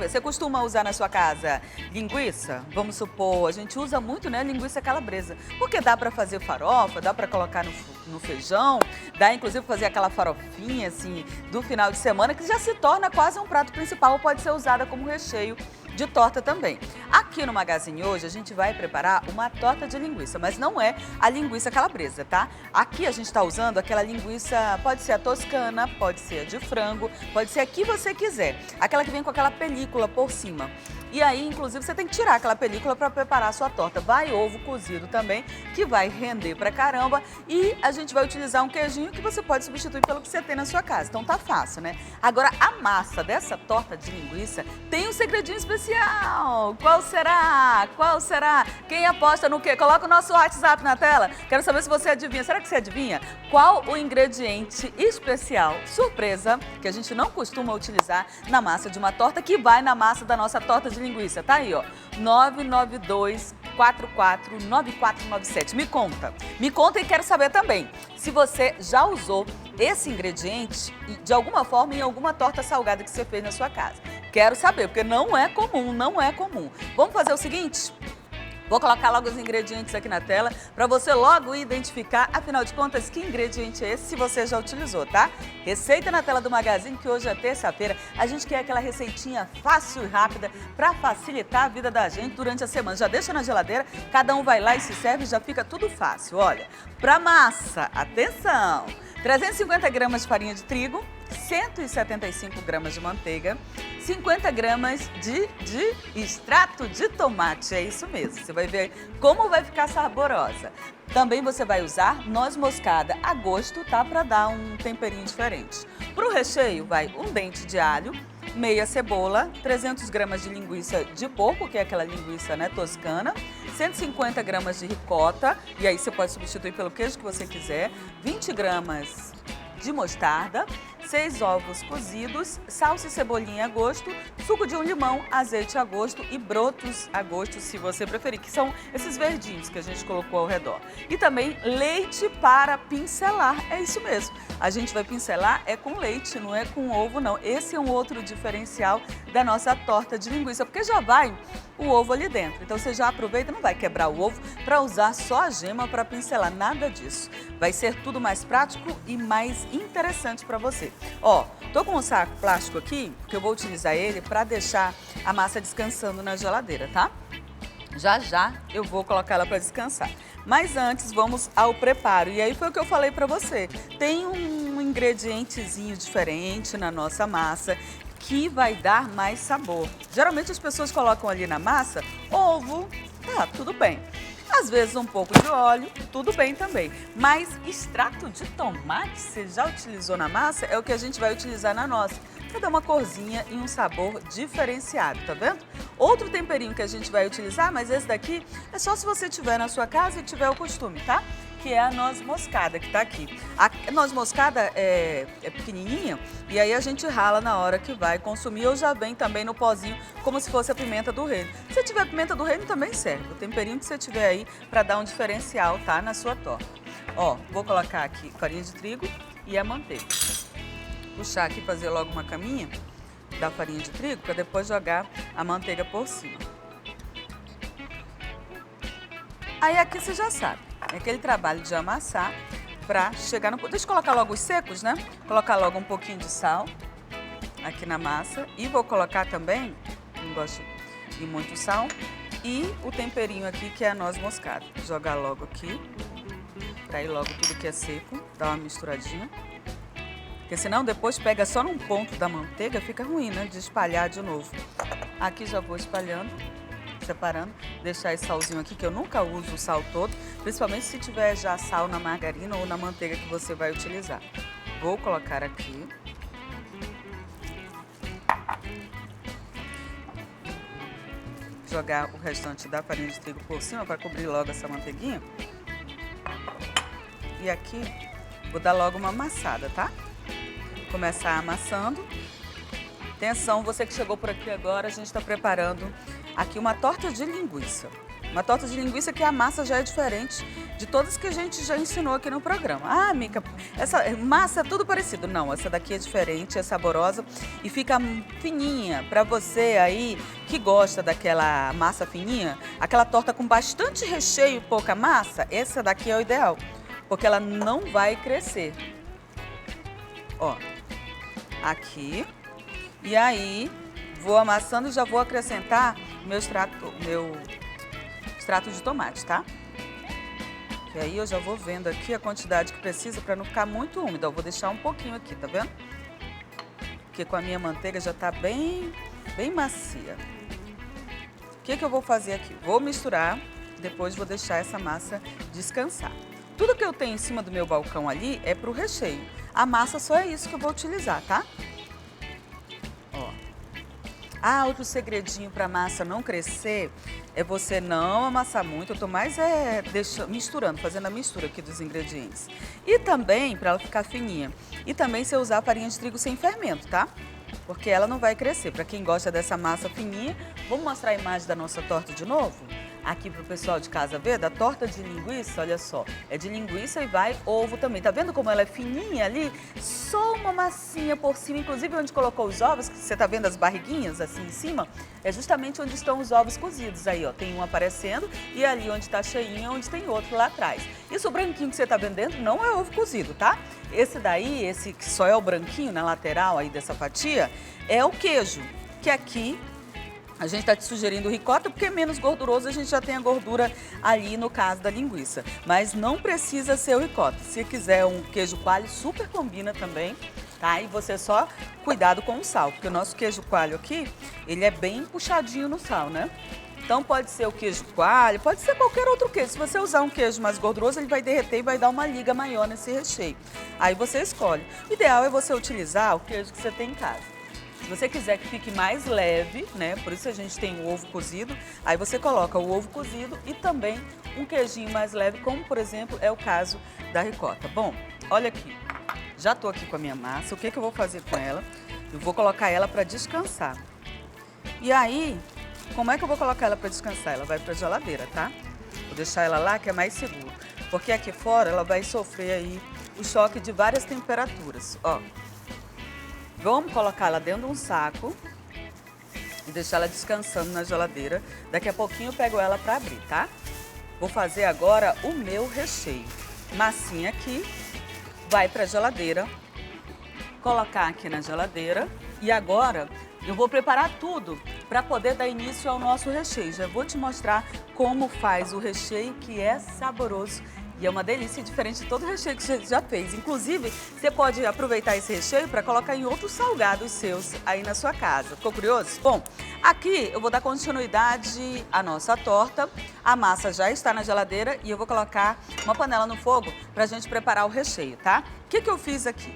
saber, você costuma usar na sua casa linguiça? Vamos supor, a gente usa muito, né, linguiça calabresa. Porque dá para fazer farofa, dá para colocar no feijão, dá inclusive fazer aquela farofinha assim do final de semana que já se torna quase um prato principal, ou pode ser usada como recheio de torta também. Aqui no Magazine hoje a gente vai preparar uma torta de linguiça, mas não é a linguiça calabresa, tá? Aqui a gente está usando aquela linguiça, pode ser a toscana, pode ser a de frango, pode ser a que você quiser. Aquela que vem com aquela película por cima. E aí, inclusive, você tem que tirar aquela película para preparar a sua torta. Vai ovo cozido também, que vai render pra caramba. E a gente vai utilizar um queijinho que você pode substituir pelo que você tem na sua casa. Então tá fácil, né? Agora, a massa dessa torta de linguiça tem um segredinho especial. Qual será? Qual será? Quem aposta no quê? Coloca o nosso WhatsApp na tela. Quero saber se você adivinha. Será que você adivinha? Qual o ingrediente especial, surpresa, que a gente não costuma utilizar na massa de uma torta, que vai na massa da nossa torta de linguiça? Tá aí, ó, 992449497. Me conta e quero saber também se você já usou esse ingrediente de alguma forma em alguma torta salgada que você fez na sua casa. Quero saber, porque não é comum, não é comum. Vamos fazer o seguinte? Vou colocar logo os ingredientes aqui na tela para você logo identificar, afinal de contas, que ingrediente é esse, se você já utilizou, tá? Receita na tela do Magazine, que hoje é terça-feira. A gente quer aquela receitinha fácil e rápida para facilitar a vida da gente durante a semana. Já deixa na geladeira, cada um vai lá e se serve, já fica tudo fácil. Olha, para massa, atenção! 350 gramas de farinha de trigo, 175 gramas de manteiga, 50 gramas de extrato de tomate, é isso mesmo. Você vai ver como vai ficar saborosa. Também você vai usar noz moscada a gosto, tá? Para dar um temperinho diferente. Para o recheio, vai um dente de alho, meia cebola, 300 gramas de linguiça de porco, que é aquela linguiça, né, toscana, 150 gramas de ricota, e aí você pode substituir pelo queijo que você quiser, 20 gramas de mostarda, 6 ovos cozidos, salsa e cebolinha a gosto, suco de um limão, azeite a gosto e brotos a gosto, se você preferir, que são esses verdinhos que a gente colocou ao redor. E também leite para pincelar, é isso mesmo. A gente vai pincelar é com leite, não é com ovo não. Esse é um outro diferencial da nossa torta de linguiça, porque já vai o ovo ali dentro. Então você já aproveita, não vai quebrar o ovo para usar só a gema para pincelar, nada disso. Vai ser tudo mais prático e mais interessante para você. Ó, tô com um saco plástico aqui, que eu vou utilizar ele para deixar a massa descansando na geladeira, tá? Já já eu vou colocar ela para descansar. Mas antes vamos ao preparo. E aí foi o que eu falei para você. Tem um ingredientezinho diferente na nossa massa que vai dar mais sabor. Geralmente as pessoas colocam ali na massa ovo, tá, tudo bem. Às vezes um pouco de óleo, tudo bem também. Mas extrato de tomate, você já utilizou na massa? É o que a gente vai utilizar na nossa, para dar uma corzinha e um sabor diferenciado, tá vendo? Outro temperinho que a gente vai utilizar, mas esse daqui é só se você tiver na sua casa e tiver o costume, tá? Que é a noz moscada, que tá aqui. A noz moscada é pequenininha e aí a gente rala na hora que vai consumir, ou já vem também no pozinho, como se fosse a pimenta do reino. Se tiver pimenta do reino também serve, o temperinho que você tiver aí para dar um diferencial, tá? Na sua torta. Ó, vou colocar aqui farinha de trigo e a manteiga. Puxar aqui, fazer logo uma caminha da farinha de trigo para depois jogar a manteiga por cima. Aí aqui você já sabe, é aquele trabalho de amassar para chegar no... Deixa eu colocar logo os secos, né? Colocar logo um pouquinho de sal aqui na massa e vou colocar também, não gosto de muito sal, e o temperinho aqui que é a noz moscada. Jogar logo aqui, para ir logo tudo que é seco, dar uma misturadinha. Porque senão depois pega só num ponto da manteiga, fica ruim, né? De espalhar de novo. Aqui já vou espalhando, separando, deixar esse salzinho aqui, que eu nunca uso o sal todo, principalmente se tiver já sal na margarina ou na manteiga que você vai utilizar. Vou colocar aqui. Jogar o restante da farinha de trigo por cima para cobrir logo essa manteiguinha. E aqui vou dar logo uma amassada, tá? Começar amassando. Atenção, você que chegou por aqui agora, a gente está preparando aqui uma torta de linguiça. Uma torta de linguiça que a massa já é diferente de todas que a gente já ensinou aqui no programa. Ah, Mica, essa massa é tudo parecido. Não, essa daqui é diferente, é saborosa e fica fininha. Para você aí que gosta daquela massa fininha, aquela torta com bastante recheio e pouca massa, essa daqui é o ideal, porque ela não vai crescer. Ó, aqui. E aí, vou amassando e já vou acrescentar meu extrato de tomate, tá? E aí eu já vou vendo aqui a quantidade que precisa para não ficar muito úmida. Eu vou deixar um pouquinho aqui, tá vendo? Porque com a minha manteiga já tá bem macia. O que eu vou fazer aqui? Vou misturar, depois vou deixar essa massa descansar. Tudo que eu tenho em cima do meu balcão ali é pro recheio. A massa só é isso que eu vou utilizar, tá? Ah, outro segredinho para a massa não crescer é você não amassar muito. Eu tô mais misturando, fazendo a mistura aqui dos ingredientes. E também para ela ficar fininha. E também você usar farinha de trigo sem fermento, tá? Porque ela não vai crescer. Para quem gosta dessa massa fininha, vamos mostrar a imagem da nossa torta de novo? Aqui pro pessoal de casa ver, da torta de linguiça, olha só, é de linguiça e vai ovo também. Tá vendo como ela é fininha ali? Só uma massinha por cima, inclusive onde colocou os ovos, que você tá vendo as barriguinhas assim em cima, é justamente onde estão os ovos cozidos. Aí, ó, tem um aparecendo e ali onde tá cheinho, onde tem outro lá atrás. Isso branquinho que você tá vendo dentro não é ovo cozido, tá? Esse daí, esse que só é o branquinho na lateral aí dessa fatia, é o queijo, que aqui a gente está te sugerindo ricota porque é menos gorduroso, a gente já tem a gordura ali no caso da linguiça. Mas não precisa ser o ricota. Se quiser um queijo coalho, super combina também, tá? E você só cuidado com o sal, porque o nosso queijo coalho aqui, ele é bem puxadinho no sal, né? Então pode ser o queijo coalho, pode ser qualquer outro queijo. Se você usar um queijo mais gorduroso, ele vai derreter e vai dar uma liga maior nesse recheio. Aí você escolhe. O ideal é você utilizar o queijo que você tem em casa. Se você quiser que fique mais leve, né? Por isso a gente tem o ovo cozido. Aí você coloca o ovo cozido e também um queijinho mais leve, como por exemplo é o caso da ricota. Bom, olha aqui. Já tô aqui com a minha massa. O que eu vou fazer com ela? Eu vou colocar ela para descansar. E aí, como é que eu vou colocar ela para descansar? Ela vai para a geladeira, tá? Vou deixar ela lá que é mais seguro. Porque aqui fora ela vai sofrer aí o choque de várias temperaturas. Ó. Vamos colocar ela dentro de um saco e deixar ela descansando na geladeira. Daqui a pouquinho eu pego ela para abrir, tá? Vou fazer agora o meu recheio. Massinha aqui, vai para a geladeira, colocar aqui na geladeira. E agora eu vou preparar tudo para poder dar início ao nosso recheio. Já vou te mostrar como faz o recheio, que é saboroso. E é uma delícia, diferente de todo o recheio que você já fez. Inclusive, você pode aproveitar esse recheio para colocar em outros salgados seus aí na sua casa. Ficou curioso? Bom, aqui eu vou dar continuidade à nossa torta. A massa já está na geladeira e eu vou colocar uma panela no fogo para a gente preparar o recheio, tá? O que eu fiz aqui?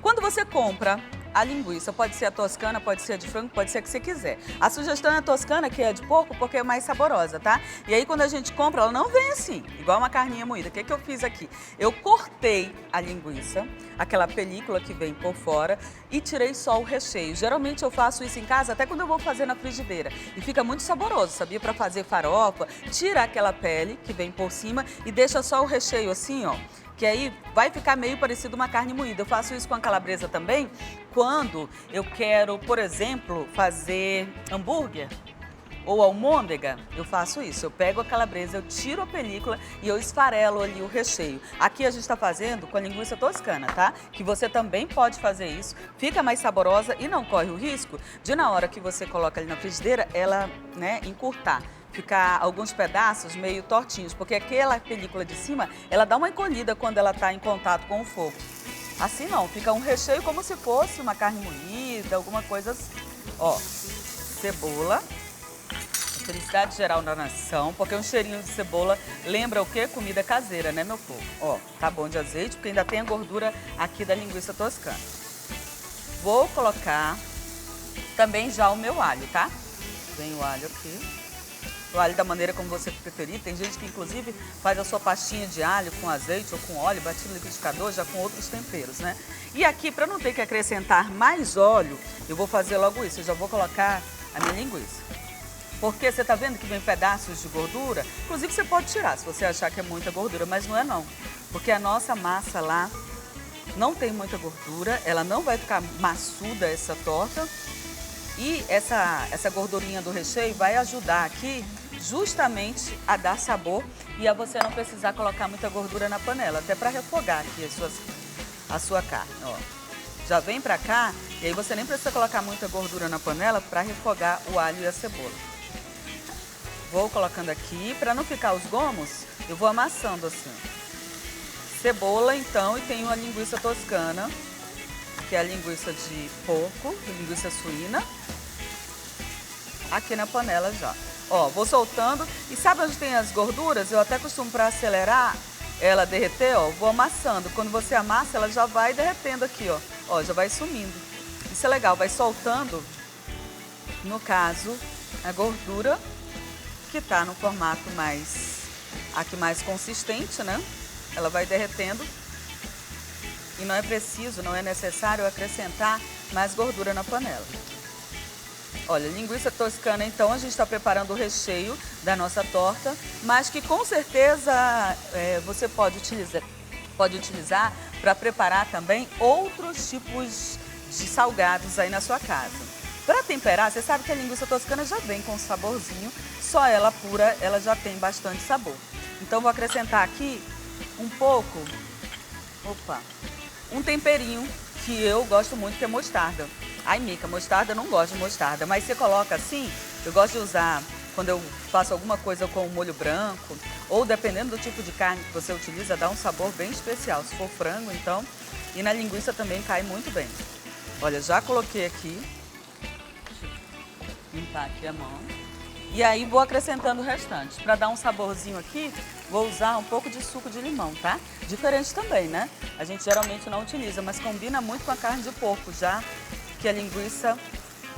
Quando você compra a linguiça, pode ser a toscana, pode ser a de frango, pode ser a que você quiser. A sugestão é a toscana, que é de porco, porque é mais saborosa, tá? E aí quando a gente compra, ela não vem assim, igual uma carninha moída. O que eu fiz aqui? Eu cortei a linguiça, aquela película que vem por fora, e tirei só o recheio. Geralmente eu faço isso em casa, até quando eu vou fazer na frigideira. E fica muito saboroso, sabia? Para fazer farofa, tira aquela pele que vem por cima e deixa só o recheio assim, ó. Que aí vai ficar meio parecido uma carne moída. Eu faço isso com a calabresa também, quando eu quero, por exemplo, fazer hambúrguer ou almôndega, eu faço isso. Eu pego a calabresa, eu tiro a película e eu esfarelo ali o recheio. Aqui a gente está fazendo com a linguiça toscana, tá? Que você também pode fazer isso. Fica mais saborosa e não corre o risco de, na hora que você coloca ali na frigideira, ela, né, encurtar. Ficar alguns pedaços meio tortinhos, porque aquela película de cima, ela dá uma encolhida quando ela está em contato com o fogo. Assim não, fica um recheio como se fosse uma carne moída, alguma coisa assim. Ó, cebola, felicidade geral na nação, porque um cheirinho de cebola lembra o quê? Comida caseira, né, meu povo? Ó, tá bom de azeite, porque ainda tem a gordura aqui da linguiça toscana. Vou colocar também já o meu alho, tá? Vem o alho aqui. O alho da maneira como você preferir. Tem gente que, inclusive, faz a sua pastinha de alho com azeite ou com óleo, batido no liquidificador, já com outros temperos, né? E aqui, para não ter que acrescentar mais óleo, eu vou fazer logo isso. Eu já vou colocar a minha linguiça. Porque você tá vendo que vem pedaços de gordura? Inclusive você pode tirar se você achar que é muita gordura, mas não é não. Porque a nossa massa lá não tem muita gordura, ela não vai ficar maçuda essa torta. E essa gordurinha do recheio vai ajudar aqui justamente a dar sabor e a você não precisar colocar muita gordura na panela, até para refogar aqui a sua carne, ó. Já vem pra cá e aí você nem precisa colocar muita gordura na panela para refogar o alho e a cebola. Vou colocando aqui, para não ficar os gomos, eu vou amassando assim. Cebola então, e tenho a linguiça toscana, que é a linguiça de porco, linguiça suína, aqui na panela já. Ó, vou soltando, e sabe onde tem as gorduras? Eu até costumo, para acelerar ela derreter, ó, vou amassando. Quando você amassa, ela já vai derretendo aqui, ó. Ó, já vai sumindo. Isso é legal, vai soltando, no caso, a gordura que tá no formato mais consistente, né? Ela vai derretendo. E não é preciso, não é necessário acrescentar mais gordura na panela. Olha, linguiça toscana, então, a gente está preparando o recheio da nossa torta, mas que com certeza você pode utilizar para preparar também outros tipos de salgados aí na sua casa. Para temperar, você sabe que a linguiça toscana já vem com saborzinho, só ela pura, ela já tem bastante sabor. Então, vou acrescentar aqui um temperinho que eu gosto muito, que é mostarda. Ai, Mica, mostarda, eu não gosto de mostarda, mas você coloca assim, eu gosto de usar quando eu faço alguma coisa com molho branco, ou dependendo do tipo de carne que você utiliza, dá um sabor bem especial. Se for frango, então, e na linguiça também cai muito bem. Olha, já coloquei aqui, deixa eu limpar aqui a mão, e aí vou acrescentando o restante. Para dar um saborzinho aqui, vou usar um pouco de suco de limão, tá? Diferente também, né? A gente geralmente não utiliza, mas combina muito com a carne de porco, já que a linguiça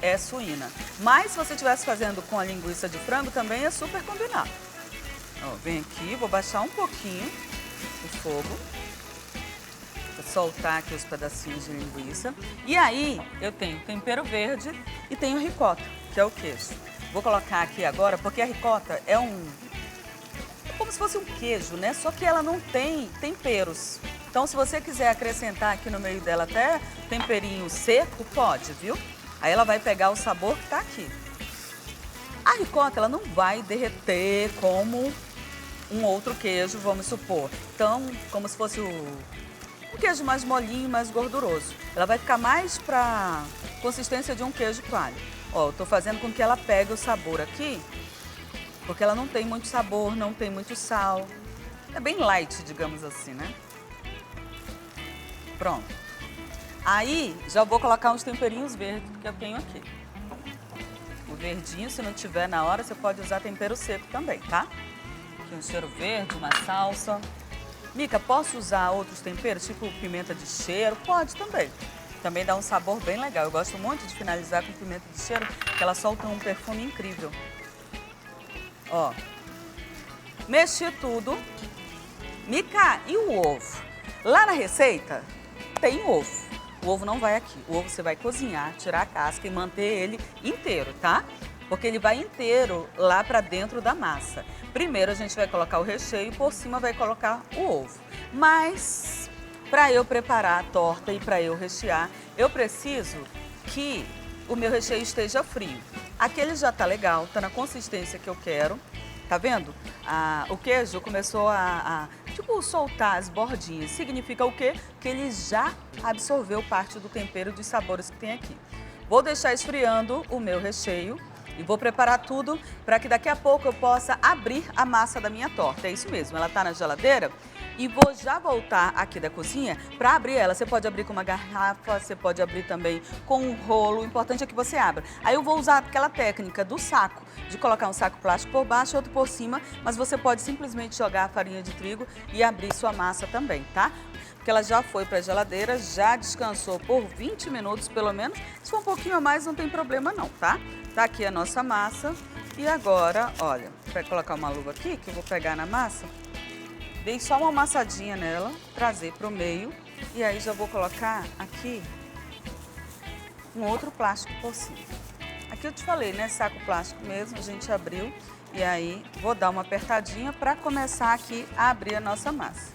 é suína. Mas se você estivesse fazendo com a linguiça de frango, também é super combinado. Ó, vem aqui, vou baixar um pouquinho o fogo, vou soltar aqui os pedacinhos de linguiça. E aí eu tenho tempero verde e tenho ricota, que é o queijo. Vou colocar aqui agora, porque a ricota é como se fosse um queijo, né? Só que ela não tem temperos. Então, se você quiser acrescentar aqui no meio dela até temperinho seco, pode, viu? Aí ela vai pegar o sabor que tá aqui. A ricota, ela não vai derreter como um outro queijo, vamos supor. Então, como se fosse um queijo mais molinho, mais gorduroso. Ela vai ficar mais pra consistência de um queijo coalho. Ó, eu tô fazendo com que ela pegue o sabor aqui, porque ela não tem muito sabor, não tem muito sal. É bem light, digamos assim, né? Pronto. Aí, já vou colocar uns temperinhos verdes que eu tenho aqui. O verdinho, se não tiver na hora, você pode usar tempero seco também, tá? Aqui um cheiro verde, uma salsa. Mica, posso usar outros temperos, tipo pimenta de cheiro? Pode também. Também dá um sabor bem legal. Eu gosto muito de finalizar com pimenta de cheiro, porque ela solta um perfume incrível. Ó, mexi tudo. Mica, e o ovo? Lá na receita tem ovo. O ovo não vai aqui. O ovo você vai cozinhar, tirar a casca e manter ele inteiro, tá? Porque ele vai inteiro lá pra dentro da massa. Primeiro a gente vai colocar o recheio e por cima vai colocar o ovo. Mas para eu preparar a torta e para eu rechear, eu preciso que o meu recheio esteja frio. Aquele já tá legal, tá na consistência que eu quero. Tá vendo? O queijo começou tipo, soltar as bordinhas. Significa o quê? Que ele já absorveu parte do tempero dos sabores que tem aqui. Vou deixar esfriando o meu recheio e vou preparar tudo para que daqui a pouco eu possa abrir a massa da minha torta. É isso mesmo, ela tá na geladeira. E vou já voltar aqui da cozinha para abrir ela. Você pode abrir com uma garrafa, você pode abrir também com um rolo. O importante é que você abra. Aí eu vou usar aquela técnica do saco, de colocar um saco plástico por baixo e outro por cima, mas você pode simplesmente jogar a farinha de trigo e abrir sua massa também, tá? Porque ela já foi para a geladeira, já descansou por 20 minutos pelo menos. Se for um pouquinho a mais, não tem problema não, tá? Tá aqui a nossa massa. E agora, olha, para colocar uma luva aqui, que eu vou pegar na massa. Dei só uma amassadinha nela, trazer para o meio e aí já vou colocar aqui um outro plástico por cima. que eu te falei, né? Saco plástico mesmo, a gente abriu. E aí, vou dar uma apertadinha para começar aqui a abrir a nossa massa.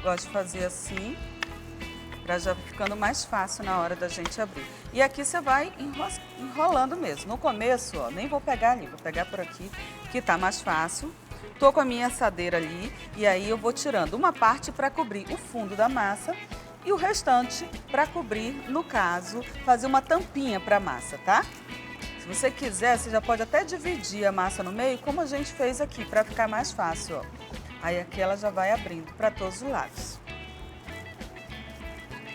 Gosto de fazer assim, para já ficando mais fácil na hora da gente abrir. E aqui você vai enrolando mesmo. No começo, ó, nem vou pegar ali, vou pegar por aqui, que tá mais fácil. Tô com a minha assadeira ali e aí eu vou tirando uma parte para cobrir o fundo da massa e o restante para cobrir, no caso, fazer uma tampinha para a massa, tá? Se você quiser, você já pode até dividir a massa no meio, como a gente fez aqui, para ficar mais fácil, ó. Aí aqui ela já vai abrindo para todos os lados.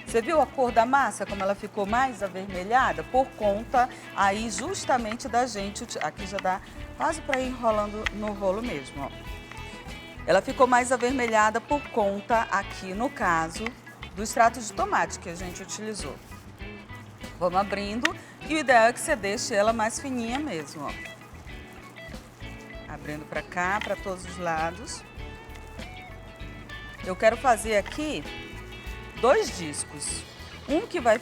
Você viu a cor da massa, como ela ficou mais avermelhada? Por conta aí justamente da gente... Aqui já dá quase para ir enrolando no rolo mesmo, ó. Ela ficou mais avermelhada por conta, aqui no caso, do extrato de tomate que a gente utilizou. Vamos abrindo e o ideal é que você deixe ela mais fininha mesmo, ó. Abrindo para cá, para todos os lados. Eu quero fazer aqui 2 discos. Um que vai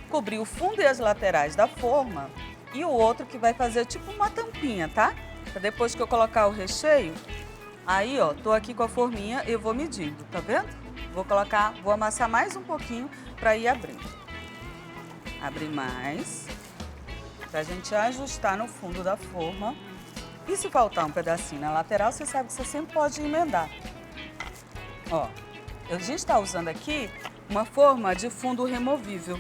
cobrir o fundo e as laterais da forma e o outro que vai fazer tipo uma tampinha, tá? Pra depois que eu colocar o recheio, aí ó, tô aqui com a forminha, eu vou medindo, tá vendo? Vou amassar mais um pouquinho para ir abrindo. Abrir mais, pra gente ajustar no fundo da forma. E se faltar um pedacinho na lateral, você sabe que você sempre pode emendar. Ó, a gente está usando aqui uma forma de fundo removível,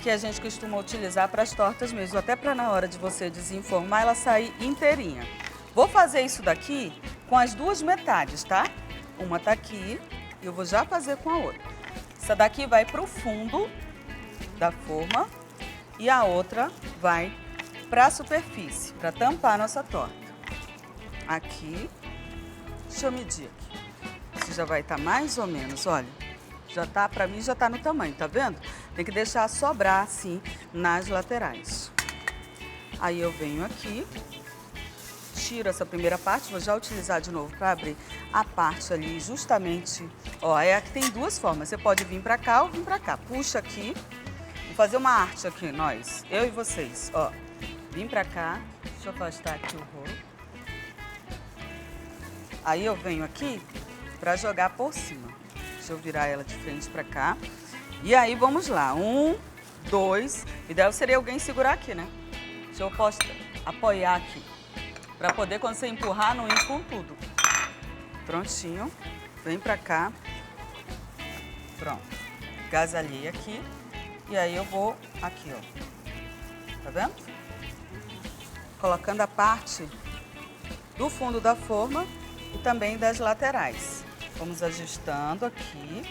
que a gente costuma utilizar para as tortas mesmo, até para na hora de você desenformar ela sair inteirinha. Vou fazer isso daqui com as 2 metades, tá? Uma tá aqui e eu vou já fazer com a outra. Essa daqui vai para o fundo da forma e a outra vai para a superfície, para tampar a nossa torta. Aqui, deixa eu medir aqui. Isso já vai estar mais ou menos, olha, já tá, para mim já tá no tamanho, tá vendo? Tem que deixar sobrar assim nas laterais. Aí eu venho aqui, tiro essa primeira parte, vou já utilizar de novo para abrir a parte ali justamente, ó, aqui tem 2 formas, você pode vir para cá ou vir para cá. Puxa aqui, vou fazer uma arte aqui, nós, eu e vocês, ó. Vim para cá, deixa eu afastar aqui o rolo. Aí eu venho aqui para jogar por cima. Deixa eu virar ela de frente para cá. E aí vamos lá, 1, 2, o ideal seria alguém segurar aqui, né? Deixa eu apoiar aqui, para poder quando você empurrar não ir com tudo. Prontinho, vem para cá. Pronto, gasalhei aqui. E aí eu vou aqui, ó, tá vendo? Colocando a parte do fundo da forma e também das laterais. Vamos ajustando aqui.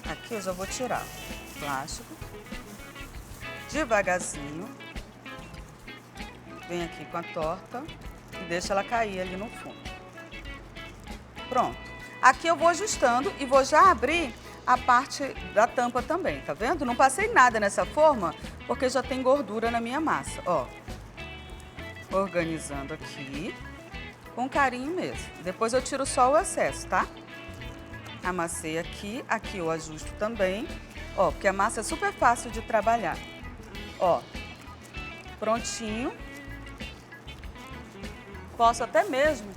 Aqui eu já vou tirar o plástico. Devagarzinho. Vem aqui com a torta e deixa ela cair ali no fundo. Pronto. Aqui eu vou ajustando e vou já abrir a parte da tampa também, tá vendo? Não passei nada nessa forma, porque já tem gordura na minha massa, ó. Organizando aqui, com carinho mesmo. Depois eu tiro só o excesso, tá? Amassei aqui, aqui eu ajusto também, ó, porque a massa é super fácil de trabalhar. Ó, prontinho. Posso até mesmo,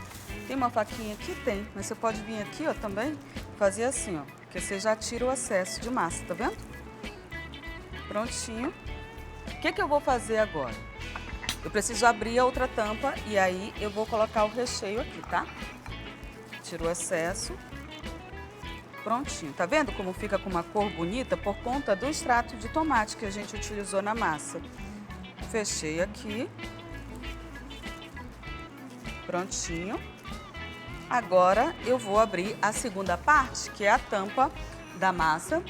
tem uma faquinha aqui? Tem, mas você pode vir aqui, ó, também, fazer assim, ó, porque você já tira o excesso de massa, tá vendo? Prontinho. O que eu vou fazer agora? Eu preciso abrir a outra tampa e aí eu vou colocar o recheio aqui, tá? Tiro o excesso. Prontinho. Tá vendo como fica com uma cor bonita? Por conta do extrato de tomate que a gente utilizou na massa. Fechei aqui. Prontinho. Agora eu vou abrir a segunda parte, que é a tampa da massa.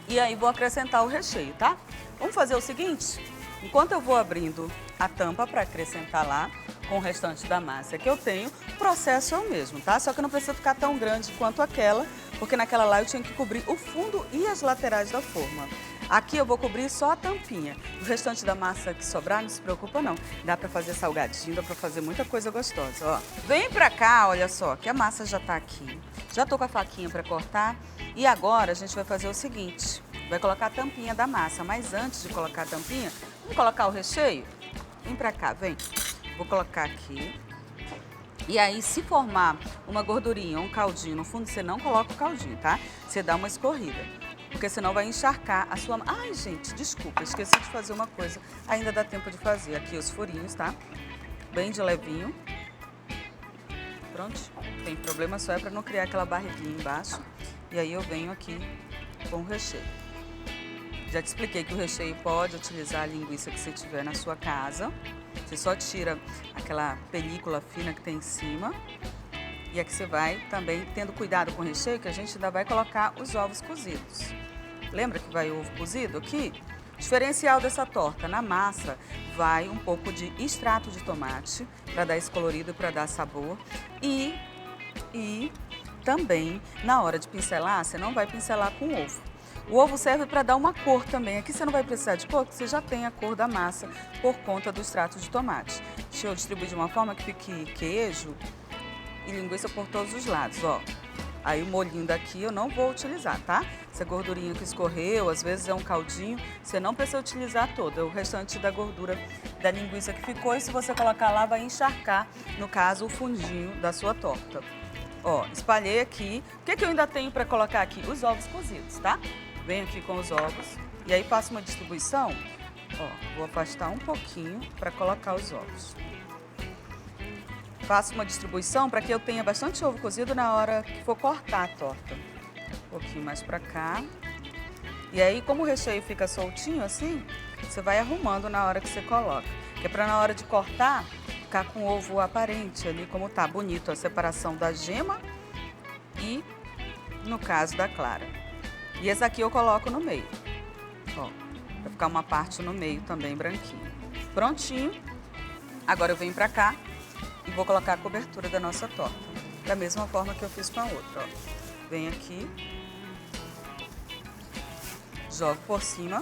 E aí vou acrescentar o recheio, tá? Vamos fazer o seguinte? Enquanto eu vou abrindo a tampa para acrescentar lá com o restante da massa que eu tenho, o processo é o mesmo, tá? Só que não precisa ficar tão grande quanto aquela, porque naquela lá eu tinha que cobrir o fundo e as laterais da forma. Aqui eu vou cobrir só a tampinha. O restante da massa que sobrar, não se preocupa não. Dá pra fazer salgadinho, dá pra fazer muita coisa gostosa, ó. Vem pra cá, olha só, que a massa já tá aqui. Já tô com a faquinha pra cortar. E agora a gente vai fazer o seguinte. Vai colocar a tampinha da massa, mas antes de colocar a tampinha, vamos colocar o recheio? Vem pra cá, vem. Vou colocar aqui. E aí, se formar uma gordurinha, um caldinho no fundo, você não coloca o caldinho, tá? Você dá uma escorrida, porque senão vai encharcar a sua... Ai, gente, desculpa, esqueci de fazer uma coisa. Ainda dá tempo de fazer. Aqui os furinhos, tá? Bem de levinho. Pronto. Tem problema, só é pra não criar aquela barriguinha embaixo. E aí eu venho aqui com o recheio. Já te expliquei que o recheio pode utilizar a linguiça que você tiver na sua casa. Você só tira aquela película fina que tem em cima. E aqui você vai também tendo cuidado com o recheio, que a gente ainda vai colocar os ovos cozidos. Lembra que vai ovo cozido aqui? O diferencial dessa torta, na massa, vai um pouco de extrato de tomate, para dar esse colorido, para dar sabor. E também, na hora de pincelar, você não vai pincelar com ovo. O ovo serve para dar uma cor também. Aqui você não vai precisar de cor, porque você já tem a cor da massa por conta do extrato de tomate. Deixa eu distribuir de uma forma que fique queijo e linguiça por todos os lados, ó. Aí o molhinho daqui eu não vou utilizar, tá? Essa gordurinha que escorreu, às vezes é um caldinho, você não precisa utilizar todo. É o restante da gordura da linguiça que ficou e se você colocar lá vai encharcar, no caso, o fundinho da sua torta. Ó, espalhei aqui. O que eu ainda tenho para colocar aqui? Os ovos cozidos, tá? Venho aqui com os ovos e aí faço uma distribuição. Ó, vou afastar um pouquinho para colocar os ovos. Faço uma distribuição para que eu tenha bastante ovo cozido na hora que for cortar a torta. Um pouquinho mais para cá. E aí, como o recheio fica soltinho assim, você vai arrumando na hora que você coloca. Que é para na hora de cortar, ficar com o ovo aparente ali, como tá bonito a separação da gema e, no caso, da clara. E esse aqui eu coloco no meio, ó, vai ficar uma parte no meio também branquinho. Prontinho. Agora eu venho pra cá e vou colocar a cobertura da nossa torta, da mesma forma que eu fiz com a outra, ó. Venho aqui, jogo por cima.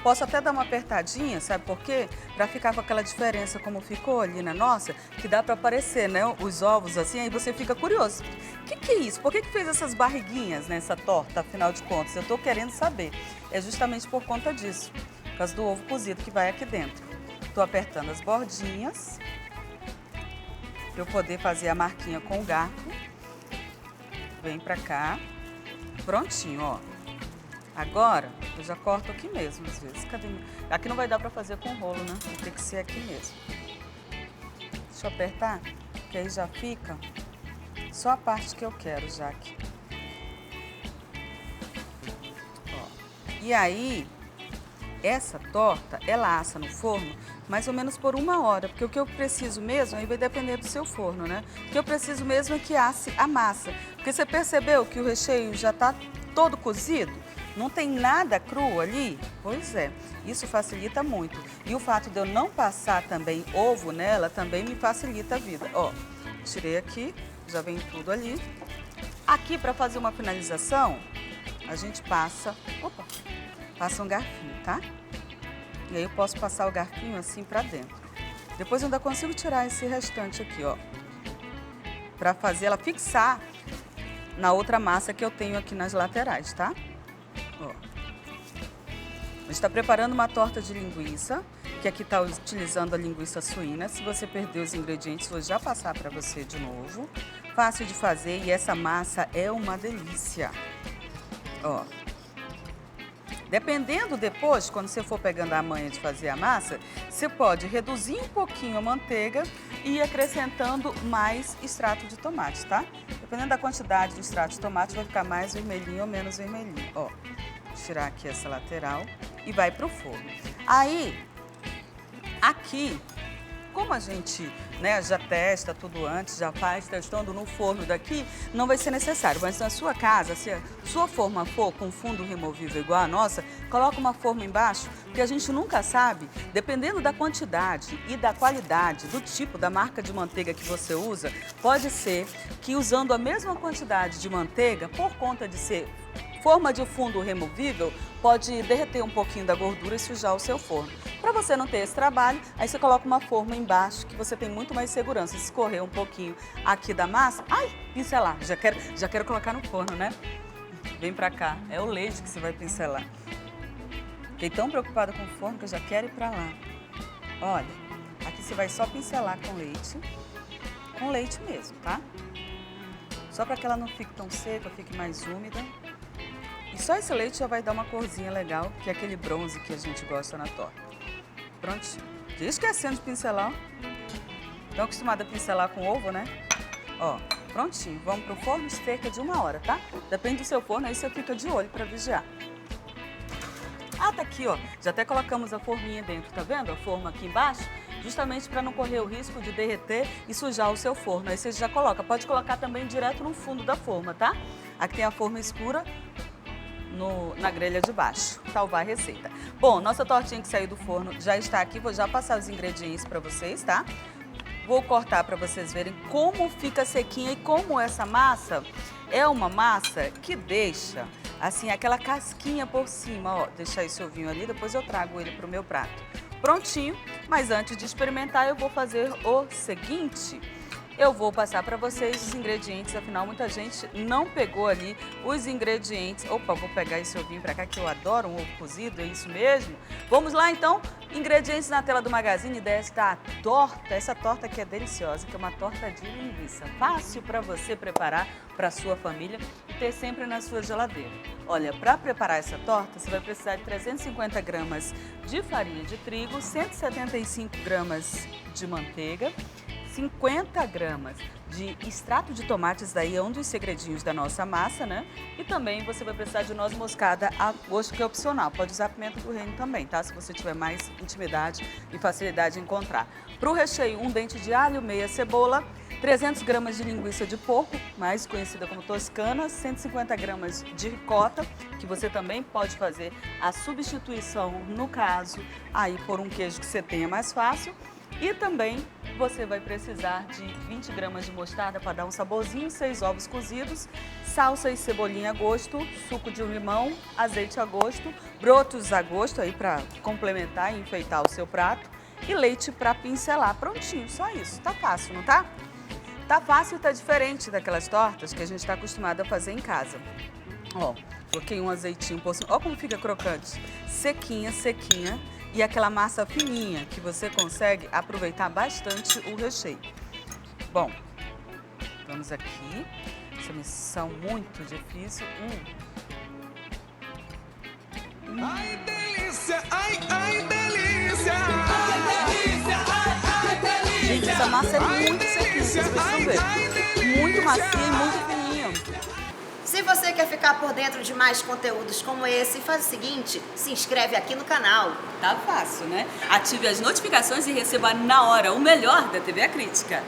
Posso até dar uma apertadinha, sabe por quê? Pra ficar com aquela diferença como ficou ali na nossa, que dá pra aparecer, né? Os ovos assim, aí você fica curioso. O que é isso? Por que fez essas barriguinhas nessa torta, afinal de contas? Eu tô querendo saber. É justamente por conta disso, por causa do ovo cozido que vai aqui dentro. Tô apertando as bordinhas, pra eu poder fazer a marquinha com o garfo. Vem pra cá. Prontinho, ó. Agora, eu já corto aqui mesmo, às vezes. Cadê? Aqui não vai dar pra fazer com rolo, né? Vai ter que ser aqui mesmo. Deixa eu apertar, que aí já fica só a parte que eu quero já aqui. Ó. E aí, essa torta, ela assa no forno mais ou menos por 1 hora, porque o que eu preciso mesmo, aí vai depender do seu forno, né? O que eu preciso mesmo é que asse a massa. Porque você percebeu que o recheio já tá todo cozido? Não tem nada cru ali? Pois é, isso facilita muito. E o fato de eu não passar também ovo nela também me facilita a vida. Ó, tirei aqui, já vem tudo ali. Aqui, para fazer uma finalização, a gente passa um garfinho, tá? E aí eu posso passar o garfinho assim pra dentro. Depois eu ainda consigo tirar esse restante aqui, ó. Pra fazer ela fixar na outra massa que eu tenho aqui nas laterais, tá? Ó. A gente está preparando uma torta de linguiça, que aqui está utilizando a linguiça suína. Se você perdeu os ingredientes, vou já passar para você de novo. Fácil de fazer e essa massa é uma delícia. Ó. Dependendo depois, quando você for pegando a manha de fazer a massa, você pode reduzir um pouquinho a manteiga e ir acrescentando mais extrato de tomate, tá? Dependendo da quantidade do extrato de tomate, vai ficar mais vermelhinho ou menos vermelhinho. Ó, tirar aqui essa lateral e vai pro forno. Aí, aqui, como a gente, né, já testa tudo antes, já faz testando no forno daqui, não vai ser necessário. Mas na sua casa, se a sua forma for com fundo removível igual a nossa, coloca uma forma embaixo, porque a gente nunca sabe, dependendo da quantidade e da qualidade, do tipo, da marca de manteiga que você usa, pode ser que usando a mesma quantidade de manteiga, por conta de ser forma de fundo removível pode derreter um pouquinho da gordura e sujar o seu forno. Para você não ter esse trabalho, aí você coloca uma forma embaixo que você tem muito mais segurança. Se escorrer um pouquinho aqui da massa, ai, pincelar, já quero colocar no forno, né? Vem pra cá, é o leite que você vai pincelar. Fiquei tão preocupada com o forno que eu já quero ir pra lá. Olha, aqui você vai só pincelar com leite mesmo, tá? Só para que ela não fique tão seca, fique mais úmida. E só esse leite já vai dar uma corzinha legal, que é aquele bronze que a gente gosta na torta. Prontinho. Já esquecendo de pincelar. Estão acostumada a pincelar com ovo, né? Ó, prontinho. Vamos pro forno, cerca de 1 hora, tá? Depende do seu forno, aí você fica de olho para vigiar. Ah, tá aqui, ó. Já até colocamos a forminha dentro, tá vendo? A forma aqui embaixo, justamente para não correr o risco de derreter e sujar o seu forno. Aí você já coloca. Pode colocar também direto no fundo da forma, tá? Aqui tem a forma escura na grelha de baixo. Salvar a receita. Bom, nossa tortinha que saiu do forno já está aqui. Vou já passar os ingredientes para vocês, tá? Vou cortar para vocês verem como fica sequinha e como essa massa é uma massa que deixa, assim, aquela casquinha por cima, ó. Deixar esse ovinho ali, depois eu trago ele pro meu prato. Prontinho, mas antes de experimentar eu vou fazer o seguinte. Eu vou passar para vocês os ingredientes, afinal muita gente não pegou ali os ingredientes. Opa, vou pegar esse ovinho para cá que eu adoro um ovo cozido, é isso mesmo? Vamos lá então, ingredientes na tela do Magazine desta torta, essa torta que é deliciosa, que é uma torta de linguiça. Fácil para você preparar para sua família e ter sempre na sua geladeira. Olha, para preparar essa torta você vai precisar de 350 gramas de farinha de trigo, 175 gramas de manteiga, 50 gramas de extrato de tomates, daí é um dos segredinhos da nossa massa, né? E também você vai precisar de noz moscada a gosto, que é opcional. Pode usar pimenta do reino também, tá? Se você tiver mais intimidade e facilidade em encontrar. Para o recheio, um dente de alho, meia cebola, 300 gramas de linguiça de porco, mais conhecida como toscana, 150 gramas de ricota, que você também pode fazer a substituição, no caso, aí por um queijo que você tenha mais fácil. E também você vai precisar de 20 gramas de mostarda para dar um saborzinho, 6 ovos cozidos, salsa e cebolinha a gosto, suco de um limão, azeite a gosto, brotos a gosto aí para complementar e enfeitar o seu prato e leite para pincelar. Prontinho, só isso. Tá fácil, não tá? Tá fácil e tá diferente daquelas tortas que a gente está acostumado a fazer em casa. Ó, coloquei um azeitinho por cima. Ó como fica crocante. Sequinha, sequinha. E aquela massa fininha que você consegue aproveitar bastante o recheio. Bom, vamos aqui. Essa missão muito difícil. Ai, delícia! Ai, ai, delícia! Ai, delícia! Ai, ai, delícia! Gente, essa massa é muito sequinha, vocês precisam ver. Muito macia e muito fininha. Se você quer ficar por dentro de mais conteúdos como esse, faz o seguinte, se inscreve aqui no canal. Tá fácil, né? Ative as notificações e receba na hora o melhor da TV A Crítica.